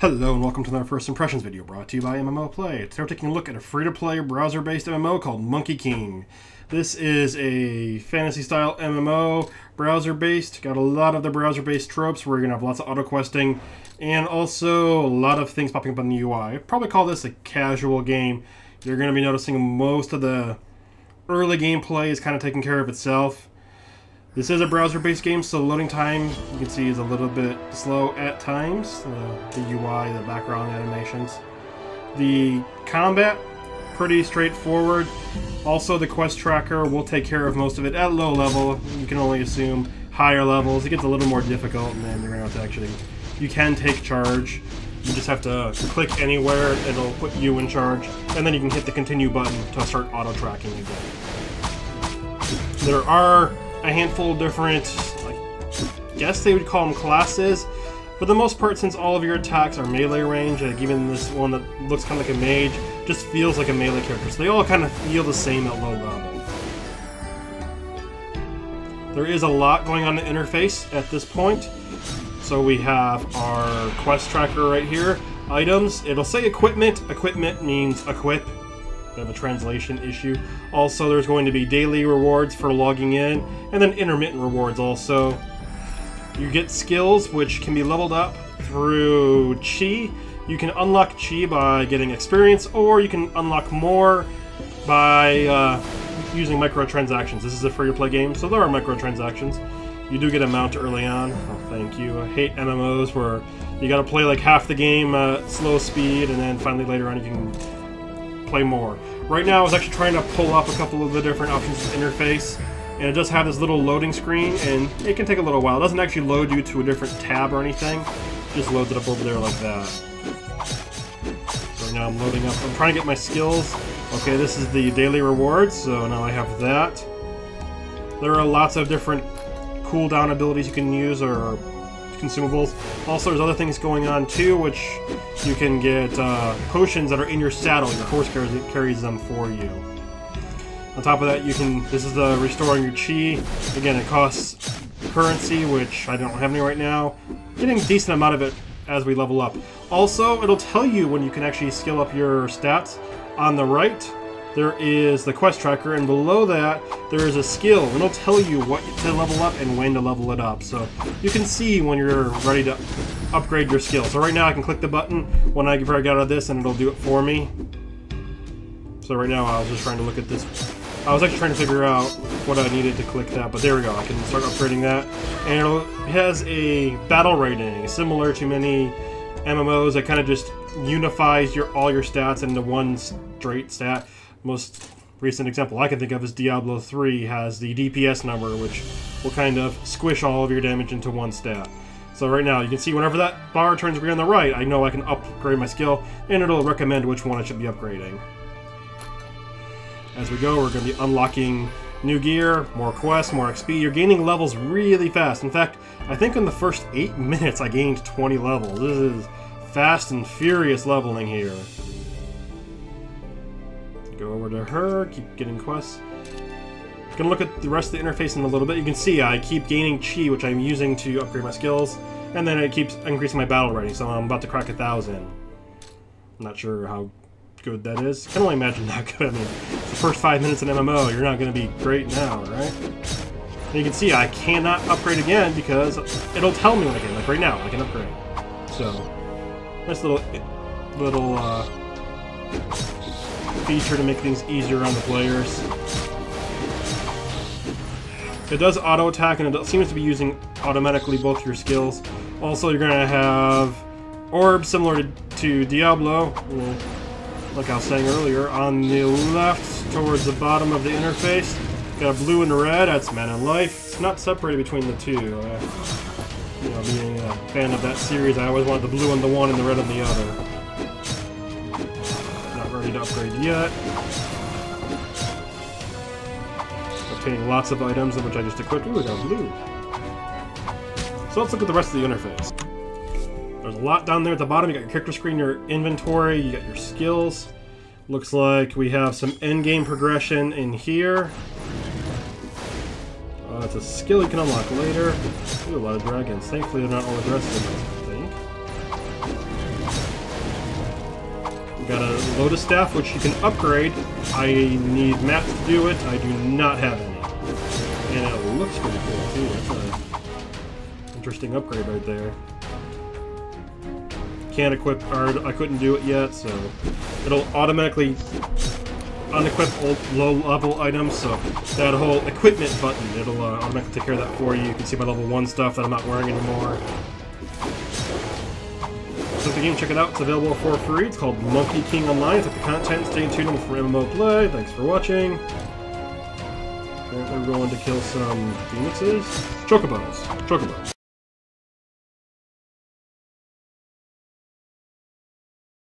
Hello and welcome to our first impressions video brought to you by MMO Play. Today we're taking a look at a free-to-play browser-based MMO called Monkey King. This is a fantasy-style MMO, browser-based. Got a lot of the browser-based tropes. We're going to have lots of auto-questing and also a lot of things popping up on the UI. I'd probably call this a casual game. You're going to be noticing most of the early gameplay is kind of taking care of itself. This is a browser-based game, so loading time, you can see, is a little bit slow at times. The UI, the background animations. The combat, pretty straightforward. Also, the quest tracker will take care of most of it at low level. You can only assume higher levels. It gets a little more difficult, and then you're going to have to actually... You can take charge. You just have to click anywhere, it'll put you in charge, and then you can hit the continue button to start auto-tracking again. There are a handful of different, I guess they would call them classes. For the most part, since all of your attacks are melee range, like even this one that looks kind of like a mage, just feels like a melee character. So they all kind of feel the same at low level. There is a lot going on in the interface at this point. So we have our quest tracker right here. Items, it'll say equipment. Equipment means equip. Bit of a translation issue. Also, there's going to be daily rewards for logging in, and then intermittent rewards also. You get skills, which can be leveled up through chi. You can unlock chi by getting experience, or you can unlock more by using microtransactions. This is a free-to-play game, so there are microtransactions. You do get a mount early on. Oh, thank you. I hate MMOs where you gotta play like half the game at slow speed, and then finally later on you can play more. Right now I was actually trying to pull up a couple of the different options in the interface, and it does have this little loading screen, and it can take a little while. It doesn't actually load you to a different tab or anything. It just loads it up over there like that. So right now I'm loading up. I'm trying to get my skills. Okay, this is the daily rewards, so now I have that. There are lots of different cooldown abilities you can use, or consumables. Also, there's other things going on too, which you can get potions that are in your saddle. Your horse carries them for you. On top of that, you can... This is the restoring your chi. Again, it costs currency, which I don't have any right now. Getting a decent amount of it as we level up. Also, it'll tell you when you can actually skill up your stats. On the right, there is the quest tracker, and below that, there is a skill, and it'll tell you what to level up and when to level it up. So you can see when you're ready to upgrade your skill. So right now I can click the button when I get out of this, and it'll do it for me. So right now I was just trying to look at this. I was actually trying to figure out what I needed to click that, but there we go. I can start upgrading that. And it has a battle rating, similar to many MMOs. It kind of just unifies all your stats into one straight stat. Most recent example I can think of is Diablo 3 has the DPS number, which will kind of squish all of your damage into one stat. So right now, you can see whenever that bar turns green on the right, I know I can upgrade my skill, and it'll recommend which one I should be upgrading. As we go, we're going to be unlocking new gear, more quests, more XP. You're gaining levels really fast. In fact, I think in the first 8 minutes I gained 20 levels. This is fast and furious leveling here. Go over to her, keep getting quests. Gonna look at the rest of the interface in a little bit. You can see I keep gaining chi, which I'm using to upgrade my skills, and then it keeps increasing my battle rating, so I'm about to crack 1,000. I'm not sure how good that is. I can only imagine not good. I mean, it's the first 5 minutes in MMO, you're not gonna be great now, right? And you can see I cannot upgrade again because it'll tell me when I can. Like right now, I can upgrade. So, nice little feature to make things easier on the players. It does auto attack, and it seems to be using automatically both your skills. Also, you're gonna have orbs similar to Diablo, like I was saying earlier. On the left, towards the bottom of the interface, got a blue and a red. That's mana and life. It's not separated between the two. You know, being a fan of that series, I always wanted the blue on the one and the red on the other. Ready to upgrade yet. Obtaining lots of items, which I just equipped. Ooh, I got blue. So let's look at the rest of the interface. There's a lot down there at the bottom. You got your character screen, your inventory, you got your skills. Looks like we have some endgame progression in here. It's a skill you can unlock later. Ooh, a lot of dragons. Thankfully they're not all aggressive, I think. got a Lotus Staff, which you can upgrade. I need mats to do it. I do not have any. And it looks pretty cool, too. That's an interesting upgrade right there. Can't equip, or I couldn't do it yet, so it'll automatically unequip low-level items, so that whole equipment button, it'll automatically take care of that for you. You can see my level 1 stuff that I'm not wearing anymore. So the game, check it out. It's available for free. It's called Monkey King Online. It's like the content. Stay tuned for MMO play. Thanks for watching. Apparently we're going to kill some phoenixes. Chocobos. Chocobos.